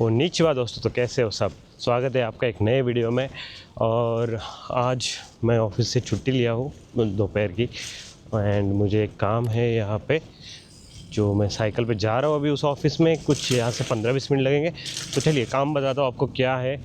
Konnichiwa दोस्तों, तो कैसे हो सब। स्वागत है आपका एक नए वीडियो में। और आज मैं ऑफिस से छुट्टी लिया हूँ दोपहर की, एंड मुझे एक काम है यहाँ पे, जो मैं साइकिल पे जा रहा हूँ अभी उस ऑफिस में। कुछ यहाँ से 15-20 मिनट लगेंगे। तो चलिए काम बताता हूँ आपको क्या है।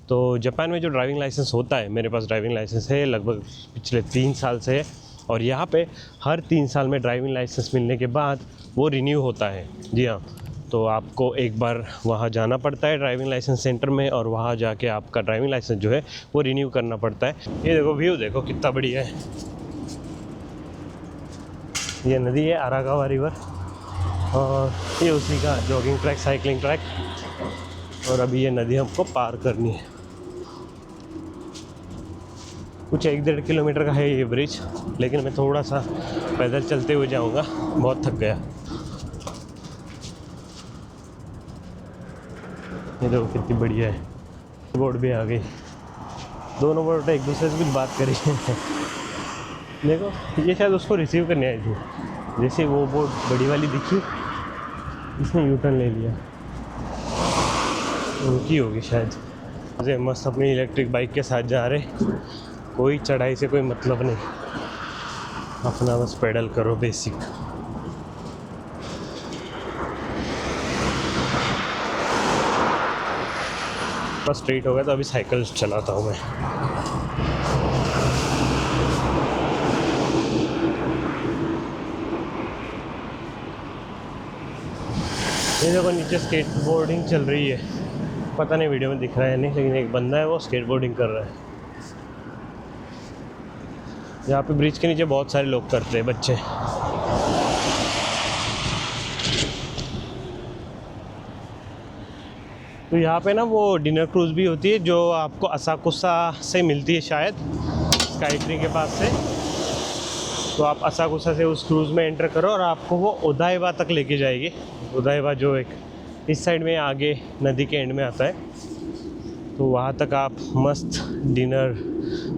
तो जापान में जो ड्राइविंग लाइसेंस होता है, मेरे पास ड्राइविंग लाइसेंस है लगभग पिछले 3 साल से है। और यहाँ पे हर 3 साल में ड्राइविंग लाइसेंस मिलने के बाद वो रिन्यू होता है। जी हाँ, तो आपको एक बार वहाँ जाना पड़ता है ड्राइविंग लाइसेंस सेंटर में, और वहाँ जाके आपका ड्राइविंग लाइसेंस जो है वो रिन्यू करना पड़ता है। ये देखो व्यू, देखो कितना बढ़िया है। ये नदी है अराकावा रिवर, और ये उसी का जॉगिंग ट्रैक, साइकिलिंग ट्रैक। और अभी ये नदी हमको पार करनी है। कुछ 1-1.5 किलोमीटर का है ये ब्रिज, लेकिन मैं थोड़ा सा पैदल चलते हुए जाऊंगा, बहुत थक गया। ये देखो कितनी बढ़िया है। बोर्ड भी आ गई, दोनों बोर्ड एक दूसरे से कुछ बात करी है। देखो ये शायद उसको रिसीव करने आई थी, जैसे वो बोर्ड बड़ी वाली दिखी, इसने यू टर्न ले लिया। उनकी होगी शायद। मुझे मस्त अपनी इलेक्ट्रिक बाइक के साथ जा रहे, कोई चढ़ाई से कोई मतलब नहीं, अपना बस पेडल करो बेसिक। बस स्ट्रेट हो गया, तो अभी साइकिल चलाता हूँ मैं। ये देखो नीचे स्केट बोर्डिंग चल रही है, पता नहीं वीडियो में दिख रहा है नहीं, लेकिन एक बंदा है वो स्केट बोर्डिंग कर रहा है। यहाँ पे ब्रिज के नीचे बहुत सारे लोग करते हैं, बच्चे। तो यहाँ पे ना वो डिनर क्रूज़ भी होती है, जो आपको असाकुसा से मिलती है शायद, स्काई ट्री के पास से। तो आप असाकुसा से उस क्रूज़ में एंटर करो और आपको वो ओदाइबा तक लेके जाएगी। ओदाइबा जो एक इस साइड में आगे नदी के एंड में आता है, तो वहाँ तक आप मस्त डिनर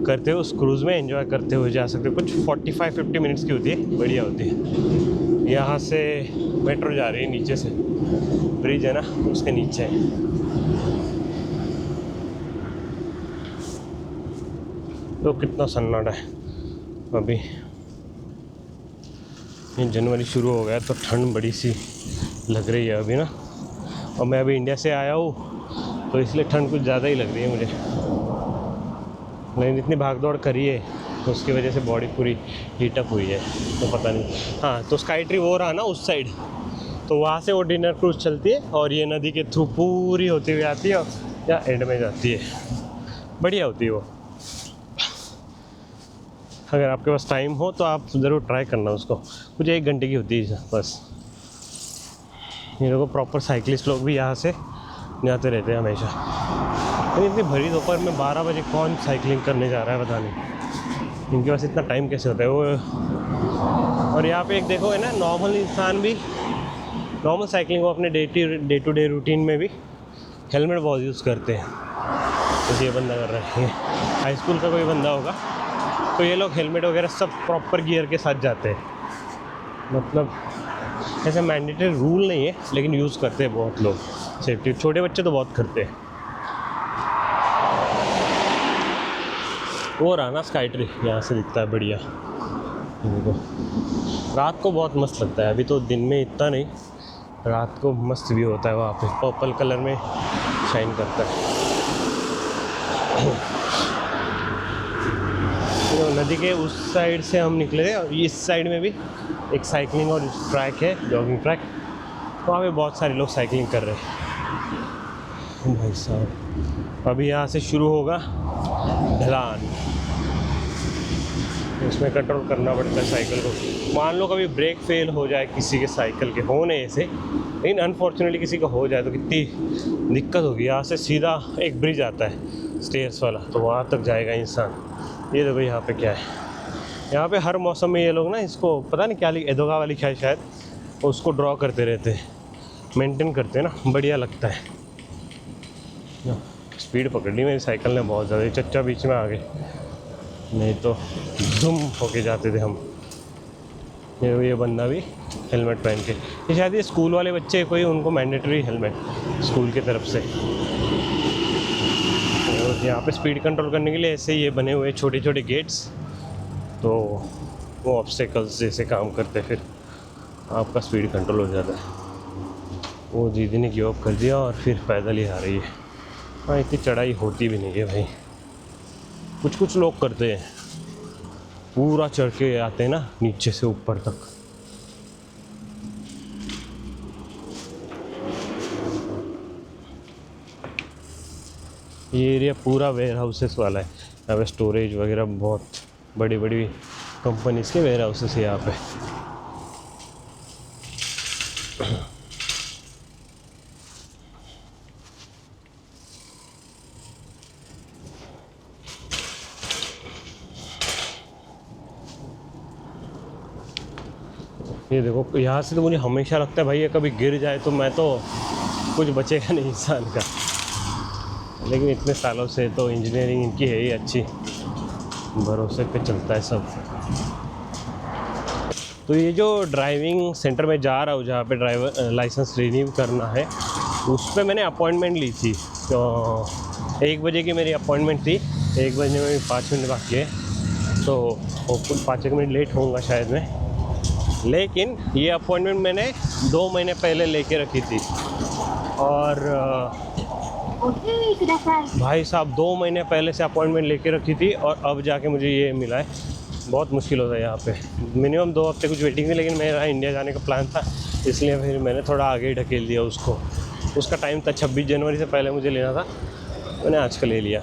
करते हो उस क्रूज़ में, एंजॉय करते हुए जा सकते हो। कुछ 45-50 मिनट्स की होती है, बढ़िया होती है। यहाँ से मेट्रो जा रही है नीचे से, ब्रिज है ना उसके नीचे है। तो कितना सन्नाटा है। अभी ये जनवरी शुरू हो गया, तो ठंड बड़ी सी लग रही है अभी ना। और मैं अभी इंडिया से आया हूँ, तो इसलिए ठंड कुछ ज़्यादा ही लग रही है मुझे। मैंने इतनी भाग दौड़ करी है, तो उसकी वजह से बॉडी पूरी हीटअप हुई है, तो पता नहीं। हाँ, तो स्काई ट्री वो रहा ना उस साइड, तो वहाँ से वो डिनर क्रूज़ चलती है, और ये नदी के थ्रू पूरी होती हुई आती है, या एंड में जाती है। बढ़िया होती है वो। अगर आपके पास टाइम हो तो आप ज़रूर ट्राई करना उसको। कुछ 1 घंटे की होती है बस। ये लोगों प्रॉपर साइकिलिस्ट लोग भी यहाँ से जाते रहते हैं हमेशा। लेकिन इतनी भरी दोपहर में 12 बजे कौन साइकिलिंग करने जा रहा है, पता नहीं इनके पास इतना टाइम कैसे होता है वो। और यहाँ पे एक देखो है ना, नॉर्मल इंसान भी नॉर्मल साइकिलिंग को अपने डे टू डे रूटीन में भी हेलमेट बहुत यूज़ करते हैं। तो ये बंदा कर रहा है, हाई स्कूल का कोई बंदा होगा। तो ये लोग हेलमेट वगैरह सब प्रॉपर गियर के साथ जाते हैं। मतलब ऐसा मैंडेटरी रूल नहीं है, लेकिन यूज़ करते हैं बहुत लोग सेफ्टी। छोटे बच्चे तो बहुत करते हैं। वो रहा ना स्काई ट्री, यहाँ से दिखता है बढ़िया। देखो रात को बहुत मस्त लगता है, अभी तो दिन में इतना नहीं, रात को मस्त व्यू होता है। वहाँ पे पर्पल कलर में शाइन करता है। तो नदी के उस साइड से हम निकले थे, और इस साइड में भी एक साइकिलिंग और ट्रैक है, जॉगिंग ट्रैक। वहाँ पे बहुत सारे लोग साइकिलिंग कर रहे हैं। भाई साहब, अभी यहाँ से शुरू होगा ढलान, इसमें कंट्रोल करना पड़ता है साइकिल को। मान लो कभी ब्रेक फेल हो जाए किसी के साइकिल के, होने ऐसे, लेकिन अनफॉर्चुनेटली किसी का हो जाए तो कितनी दिक्कत होगी। यहाँ से सीधा एक ब्रिज आता है स्टेयर्स वाला, तो वहाँ तक जाएगा इंसान। ये देखो यहाँ पे क्या है। यहाँ पे हर मौसम में ये लोग ना, इसको पता नहीं क्या एदोगा वाली क्या है शायद, उसको ड्रॉ करते रहते हैं, मेंटेन करते हैं ना, बढ़िया लगता है। स्पीड पकड़ ली मेरी साइकिल ने बहुत ज़्यादा, चच्चा बीच में आ गए, नहीं तो धुम होके जाते थे हम। ये बंदा भी हेलमेट पहन के, ये शायद ये स्कूल वाले बच्चे कोई उनको मैंडेटरी हेलमेट स्कूल की तरफ से। और यहाँ पे स्पीड कंट्रोल करने के लिए ऐसे ये बने हुए छोटे छोटे गेट्स, तो वो ऑब्स्टेकल्स जैसे काम करते, फिर आपका स्पीड कंट्रोल हो जाता है। वो दीदी ने गिव अप कर दिया और फिर पैदल ही आ रही है। हाँ, इतनी चढ़ाई होती भी नहीं है भाई, कुछ कुछ लोग करते हैं, पूरा चढ़ के आते हैं ना नीचे से ऊपर तक। ये एरिया पूरा वेयर हाउसेस वाला है, यहाँ पे स्टोरेज वगैरह बहुत बड़ी बड़ी कंपनीज के वेयर हाउसेस है यहाँ पे। ये देखो, यहाँ से तो मुझे हमेशा लगता है भाई ये कभी गिर जाए तो मैं तो कुछ बचेगा नहीं इंसान का, लेकिन इतने सालों से तो इंजीनियरिंग इनकी है ही अच्छी, भरोसे पे चलता है सब। तो ये जो ड्राइविंग सेंटर में जा रहा हूँ जहाँ पे ड्राइवर लाइसेंस रिन्यू करना है, उस पर मैंने अपॉइंटमेंट ली थी, तो 1 बजे की मेरी अपॉइंटमेंट थी। 1 बजे में 5 मिनट बाकी है, तो होपफुल 5 मिनट लेट होऊंगा शायद मैं। लेकिन ये अपॉइंटमेंट मैंने 2 महीने पहले लेके रखी थी, और भाई साहब 2 महीने पहले से अपॉइंटमेंट लेके रखी थी और अब जाके मुझे ये मिला है। बहुत मुश्किल होता है यहाँ पे, मिनिमम 2 हफ्ते कुछ वेटिंग थी, लेकिन मेरा इंडिया जाने का प्लान था, इसलिए फिर मैंने थोड़ा आगे ही ढकेल दिया उसको। उसका टाइम था 26 जनवरी से पहले मुझे लेना था, मैंने आज का ले लिया।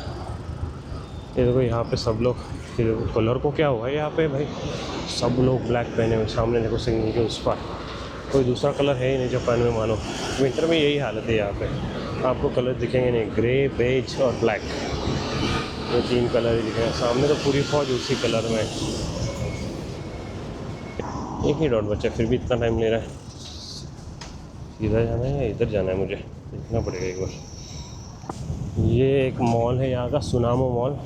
ये देखो यहाँ पे सब लोग, ये देखो कलर को क्या हुआ है यहाँ पे भाई, सब लोग ब्लैक पहने हुए। सामने देखो सिग्नल के उस पर कोई दूसरा कलर है ही नहीं जापान में, मानो विंटर में यही हालत है यहाँ पे, आपको कलर दिखेंगे नहीं, ग्रे, बेज और ब्लैक, ये 3 कलर ही दिखे। सामने तो पूरी फौज उसी कलर में। एक ही डॉट बचा, फिर भी इतना टाइम ले रहा है। इधर जाना है या इधर जाना है, मुझे देखना पड़ेगा एक बार। ये एक मॉल है यहाँ का, सुनामो मॉल,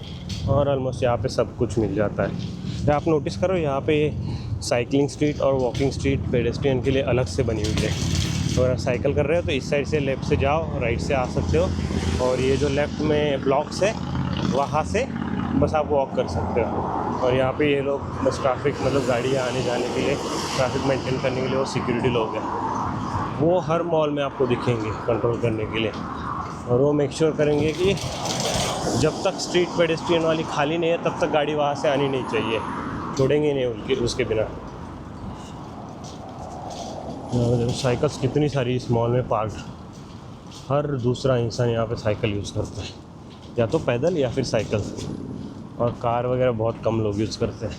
और ऑलमोस्ट यहाँ पे सब कुछ मिल जाता है। या आप नोटिस करो यहाँ पे साइकिलिंग स्ट्रीट और वॉकिंग स्ट्रीट पेडेस्ट्रियन के लिए अलग से बनी हुई है। अगर आप साइकिल कर रहे हो तो इस साइड से लेफ़्ट से जाओ, राइट से आ सकते हो, और ये जो लेफ़्ट में ब्लॉक्स है वहाँ से बस आप वॉक कर सकते हो। और यहाँ पे ये लोग बस ट्रैफिक, मतलब गाड़ियाँ आने जाने के लिए, ट्रैफिक मेंटेन करने के लिए वो सिक्योरिटी लोग हैं, वो हर मॉल में आपको दिखेंगे कंट्रोल करने के लिए। और वो मेक श्योर करेंगे कि जब तक स्ट्रीट पेडेस्ट्रियन वाली खाली नहीं है तब तक गाड़ी वहाँ से आनी नहीं चाहिए, छोड़ेंगे नहीं उनके उसके बिना। साइकिल्स कितनी सारी इस मॉल में पार्क्ड, हर दूसरा इंसान यहाँ पे साइकिल यूज़ करता है, या तो पैदल या फिर साइकिल, और कार वगैरह बहुत कम लोग यूज़ करते हैं।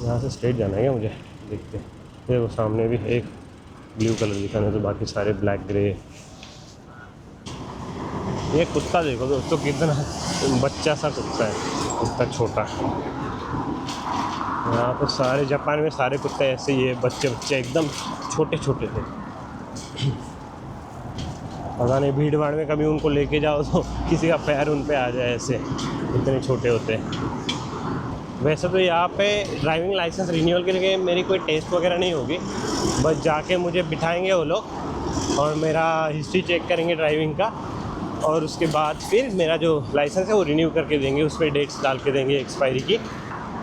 यहाँ से स्ट्रेट जाना है क्या मुझे, देखते हैं। देखो सामने भी एक ब्लू कलर दिखाने, तो बाकी सारे ब्लैक ग्रे। ये कुत्ता देखो दोस्तों, कितना बच्चा सा कुत्ता है, कुत्ता छोटा। यहाँ पर सारे जापान में सारे कुत्ते ऐसे ही है, बच्चे एकदम छोटे छोटे थे। पता नहीं भीड़ भाड़ में कभी उनको लेके जाओ तो किसी का पैर उन पे आ जाए, ऐसे इतने छोटे होते हैं। वैसे तो यहाँ पे ड्राइविंग लाइसेंस रिन्यूअल के लिए मेरी कोई टेस्ट वगैरह नहीं होगी, बस जाके मुझे बिठाएंगे वो लोग और मेरा हिस्ट्री चेक करेंगे ड्राइविंग का, और उसके बाद फिर मेरा जो लाइसेंस है वो रिन्यू करके देंगे, उस पर डेट्स डाल के देंगे एक्सपायरी की,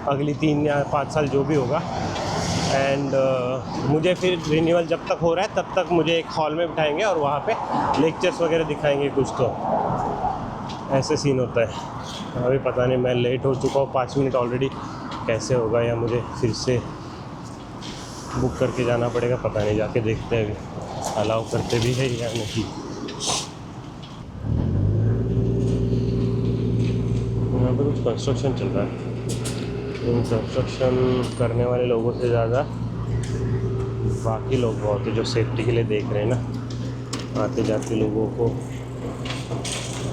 अगली 3 या 5 साल जो भी होगा। एंड मुझे फिर रिन्यूअल जब तक हो रहा है तब तक मुझे एक हॉल में बिठाएंगे और वहाँ पे लेक्चर्स वगैरह दिखाएंगे कुछ, तो ऐसे सीन होता है। अभी पता नहीं, मैं लेट हो चुका हूँ 5 मिनट ऑलरेडी, कैसे होगा, या मुझे फिर से बुक करके जाना पड़ेगा, पता नहीं, जाके देखते हैं अभी अलाउ करते भी है या नहीं। यहाँ पे कुछ कंस्ट्रक्शन चल रहा है, इन कंस्ट्रक्शन करने वाले लोगों से ज़्यादा बाकी लोग बहुत है जो सेफ्टी के लिए देख रहे हैं ना, आते जाते लोगों को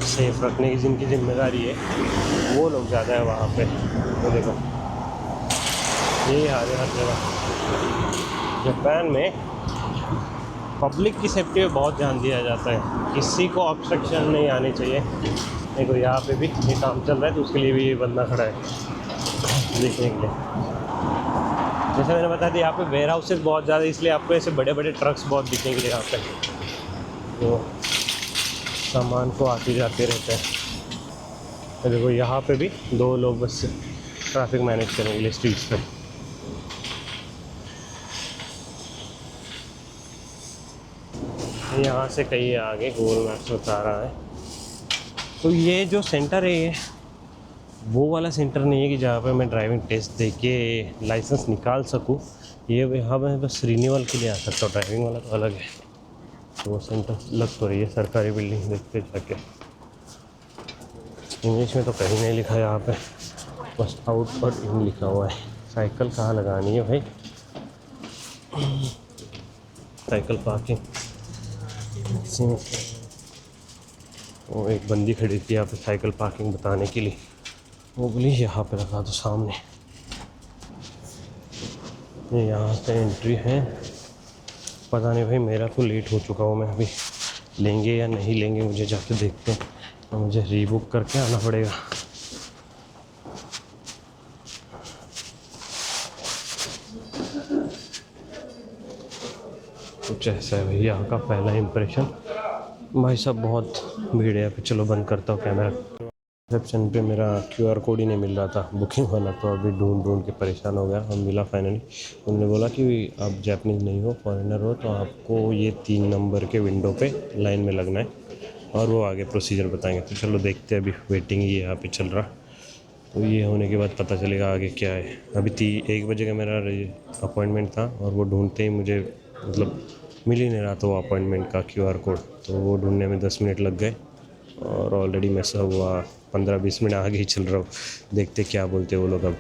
सेफ रखने की जिनकी जिम्मेदारी है वो लोग ज़्यादा है वहाँ पे। तो देखो यही हाल है हर जगह। जापान में पब्लिक की सेफ्टी पे बहुत ध्यान दिया जाता है, किसी को ऑब्स्ट्रक्शन नहीं आनी चाहिए। देखो यहाँ पे भी ये काम चल रहा है, तो उसके लिए भी ये बंदा खड़ा है देखने के लिए। जैसे मैंने बता दिया, यहाँ पे वेयर हाउसेज बहुत ज़्यादा, इसलिए आपको ऐसे बड़े बड़े ट्रक्स बहुत दिखेंगे यहाँ पे, तो सामान को आते जाते रहते हैं। देखो यहाँ पे भी 2 लोग बस ट्रैफिक मैनेज करने के लिए स्ट्रीट्स पे। यहाँ से कहीं आगे गूगल मैप्स बता रहा है। तो ये जो सेंटर है, ये वो वाला सेंटर नहीं है कि जहाँ पे मैं ड्राइविंग टेस्ट दे के लाइसेंस निकाल सकूँ। ये यहाँ मैं बस रिन्यूअल के लिए आ सकता हूँ, ड्राइविंग वाला तो अलग है। तो वो सेंटर लग तो रही है सरकारी बिल्डिंग, देखते जाके। इंग्लिश में तो कहीं नहीं लिखा है यहाँ पे, बस आउट और इन लिखा हुआ है। साइकिल कहाँ लगानी है भाई? साइकिल पार्किंग, वो एक बंदी खड़ी थी यहाँ पे साइकिल पार्किंग बताने के लिए, वो बोली यहाँ पे लगा दो सामने। ये यहाँ से एंट्री है। पता नहीं भाई, मेरा तो लेट हो चुका हूँ मैं, अभी लेंगे या नहीं लेंगे मुझे जाके देखते हैं, तो मुझे रीबुक करके आना पड़ेगा। कुछ ऐसा है भाई यहाँ का पहला इम्प्रेशन। भाई साहब बहुत भीड़ है यहाँ पे, चलो बंद करता हूँ कैमरा। रिसेप्शन पे मेरा QR कोड ही नहीं मिल रहा था बुकिंग वाला, तो अभी ढूंढ के परेशान हो गया, हम मिला फाइनली। उन्होंने बोला कि आप जैपनीज़ नहीं हो, फॉरेनर हो, तो आपको ये 3 नंबर के विंडो पे लाइन में लगना है, और वो आगे प्रोसीजर बताएंगे। तो चलो देखते हैं, अभी वेटिंग ही यहाँ पे चल रहा, तो ये होने के बाद पता चलेगा आगे क्या है। अभी 1 बजे का मेरा अपॉइंटमेंट था, और वो ढूंढते ही मुझे मतलब मिल ही नहीं रहा था वो अपॉइंटमेंट का QR कोड, तो वो ढूंढने में 10 मिनट लग गए, और ऑलरेडी मैं सब हुआ 15-20 मिनट आगे ही चल रहा हूँ। देखते क्या बोलते वो लोग अब।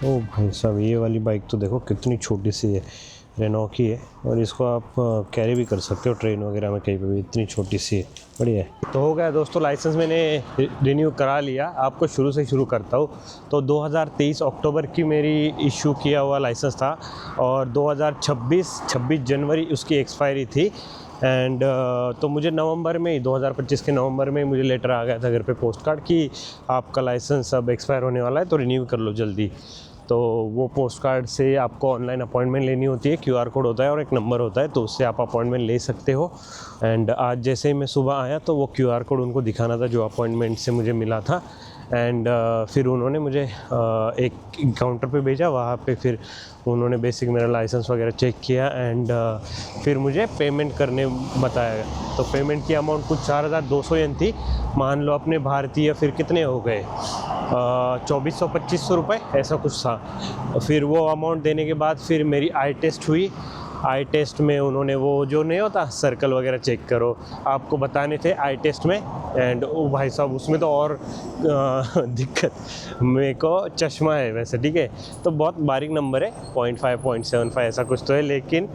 ओ भाई साहब, ये वाली बाइक तो देखो कितनी छोटी सी है, रेनॉ की है, और इसको आप कैरी भी कर सकते हो ट्रेन वगैरह में कहीं पे भी, इतनी छोटी सी है, बढ़िया है। तो हो गया दोस्तों, लाइसेंस मैंने रिन्यू करा लिया। आपको शुरू से शुरू करता हूँ। तो 2023 अक्टूबर की मेरी इशू किया हुआ लाइसेंस था, और 26 जनवरी उसकी एक्सपायरी थी। एंड तो मुझे नवंबर में ही 2025 के नवंबर में मुझे लेटर आ गया था घर पे पोस्ट कार्ड कि आपका लाइसेंस अब एक्सपायर होने वाला है, तो रिन्यू कर लो जल्दी। तो वो पोस्ट कार्ड से आपको ऑनलाइन अपॉइंटमेंट लेनी होती है, QR कोड होता है और एक नंबर होता है, तो उससे आप अपॉइंटमेंट ले सकते हो। एंड आज जैसे ही मैं सुबह आया तो वो QR कोड उनको दिखाना था जो अपॉइंटमेंट से मुझे मिला था। एंड फिर उन्होंने मुझे एक काउंटर पे भेजा, वहाँ पे फिर उन्होंने बेसिक मेरा लाइसेंस वगैरह चेक किया, एंड फिर मुझे पेमेंट करने बताया। तो पेमेंट की अमाउंट कुछ 4200 येन थी, मान लो अपने भारतीय फिर कितने हो गए, 2400-2500 रुपये ऐसा कुछ था। फिर वो अमाउंट देने के बाद फिर मेरी आई टेस्ट हुई। आई टेस्ट में उन्होंने वो जो नहीं होता सर्कल वगैरह चेक करो, आपको बताने थे आई टेस्ट में। एंड ओ भाई साहब, उसमें तो और दिक्कत, मेरे को चश्मा है वैसे, ठीक है, तो बहुत बारीक नंबर है, 0.5 0.75 ऐसा कुछ तो है, लेकिन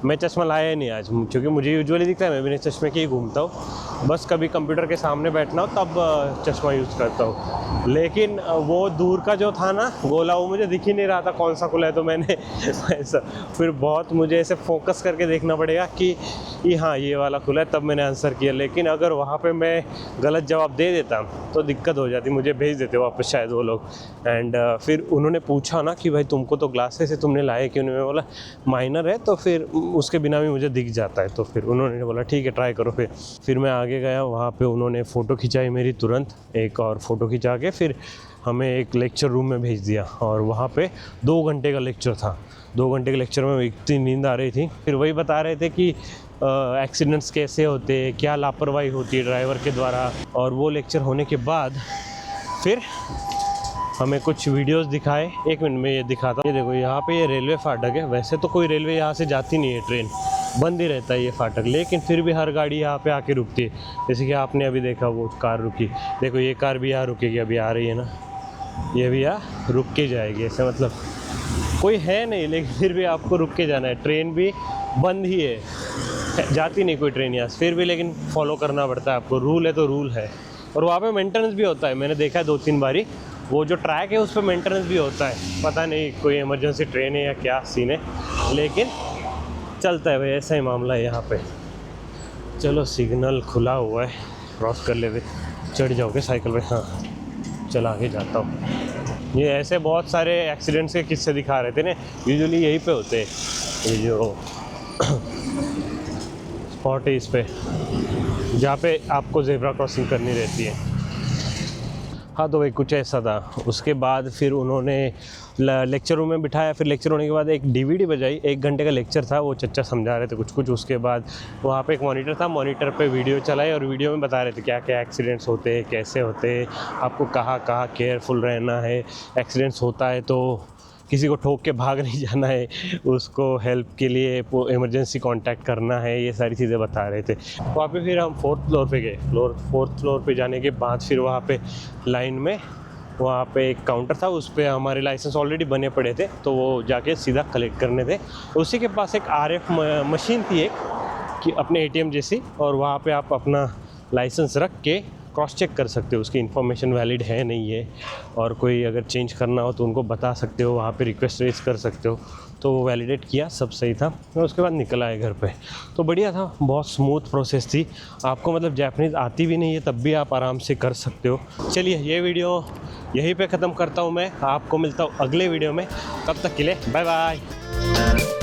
मैं चश्मा लाया ही नहीं आज, क्योंकि मुझे यूजुअली दिखता है मैं बिना चश्मे के ही घूमता हूँ, बस कभी कंप्यूटर के सामने बैठना हो तब चश्मा यूज़ करता हूँ। लेकिन वो दूर का जो था ना गोला, वो मुझे दिख ही नहीं रहा था कौन सा खुला है, तो मैंने ऐसा फिर बहुत मुझे ऐसे फोकस करके देखना पड़ेगा कि हाँ ये वाला खुला है, तब मैंने आंसर किया। लेकिन अगर वहाँ पे मैं गलत जवाब दे देता तो दिक्कत हो जाती, मुझे भेज देते वापस शायद वो लोग। एंड फिर उन्होंने पूछा ना कि भाई तुमको तो ग्लासेस है, तुमने लाए क्यों नहीं? मैं बोला माइनर है, तो फिर उसके बिना भी मुझे दिख जाता है। तो फिर उन्होंने बोला ठीक है ट्राई करो। फिर मैं आगे गया, वहाँ पे उन्होंने फ़ोटो खिंचाई मेरी, तुरंत एक और फ़ोटो खिंचा के फिर हमें एक लेक्चर रूम में भेज दिया, और वहाँ पे 2 घंटे का लेक्चर था। 2 घंटे के लेक्चर में इतनी नींद आ रही थी। फिर वही बता रहे थे कि एक्सीडेंट्स कैसे होते हैं, क्या लापरवाही होती है ड्राइवर के द्वारा। और वो लेक्चर होने के बाद फिर हमें कुछ वीडियोस दिखाए। 1 मिनट में ये दिखाता हूँ। ये देखो यहाँ पे ये रेलवे फाटक है, वैसे तो कोई रेलवे यहाँ से जाती नहीं है, ट्रेन बंद ही रहता है ये फाटक, लेकिन फिर भी हर गाड़ी यहाँ पे आके रुकती है। जैसे कि आपने अभी देखा वो कार रुकी, देखो ये कार भी यहाँ रुकेगी, अभी आ रही है ना, ये भी यहाँ रुक के जाएगी। ऐसे मतलब कोई है नहीं, लेकिन फिर भी आपको रुक के जाना है। ट्रेन भी बंद ही है, जाती नहीं कोई ट्रेन यहाँ से, फिर भी लेकिन फॉलो करना पड़ता है आपको, रूल है तो रूल है। और वहाँ पे मेंटेनेंस भी होता है, मैंने देखा है 2-3 बारी, वो जो ट्रैक है उस पर मेंटेनेंस भी होता है। पता नहीं कोई इमरजेंसी ट्रेन है या क्या सीन है, लेकिन चलता है भाई, ऐसा ही मामला है यहाँ पे। चलो सिग्नल खुला हुआ है, क्रॉस कर लेते। चढ़ जाओगे साइकिल पे? हाँ चल आगे जाता हूँ। ये ऐसे बहुत सारे एक्सीडेंट्स के किस्से दिखा रहे थे ना, यूजुअली यहीं पे होते हैं। ये जो स्पॉट है इस पे, जहाँ पे आपको ज़ेब्रा क्रॉसिंग करनी रहती है। हाँ तो भाई कुछ ऐसा था। उसके बाद फिर उन्होंने लेक्चर रूम में बिठाया। फिर लेक्चर होने के बाद एक डीवीडी बजाई, 1 घंटे का लेक्चर था, वो चच्चा समझा रहे थे कुछ कुछ। उसके बाद वहाँ पे एक मॉनिटर था, मॉनिटर पे वीडियो चलाई और वीडियो में बता रहे थे क्या क्या एक्सीडेंट्स होते हैं, कैसे होते हैं, आपको कहाँ कहाँ केयरफुल रहना है। एक्सीडेंट्स होता है तो किसी को ठोक के भाग नहीं जाना है, उसको हेल्प के लिए इमरजेंसी कांटेक्ट करना है, ये सारी चीज़ें बता रहे थे। वहाँ पे फिर हम 4th फ्लोर पे गए। 4th फ्लोर पे जाने के बाद फिर वहाँ पे लाइन में वहाँ पे एक काउंटर था, उस पर हमारे लाइसेंस ऑलरेडी बने पड़े थे, तो वो जाके सीधा कलेक्ट करने थे। उसी के पास एक RF मशीन थी एक, कि अपने ATM जैसी, और वहाँ पे आप अपना लाइसेंस रख के क्रॉस चेक कर सकते हो, उसकी इन्फॉर्मेशन वैलिड है नहीं है, और कोई अगर चेंज करना हो तो उनको बता सकते हो, वहाँ पे रिक्वेस्ट रेज कर सकते हो। तो वो वैलिडेट किया, सब सही था, और उसके बाद निकल आए घर पे। तो बढ़िया था, बहुत स्मूथ प्रोसेस थी। आपको मतलब जापानीज़ आती भी नहीं है तब भी आप आराम से कर सकते हो। चलिए ये वीडियो यहीं पे ख़त्म करता हूँ मैं, आपको मिलता हूँ अगले वीडियो में। तब तक के लिए बाय बाय।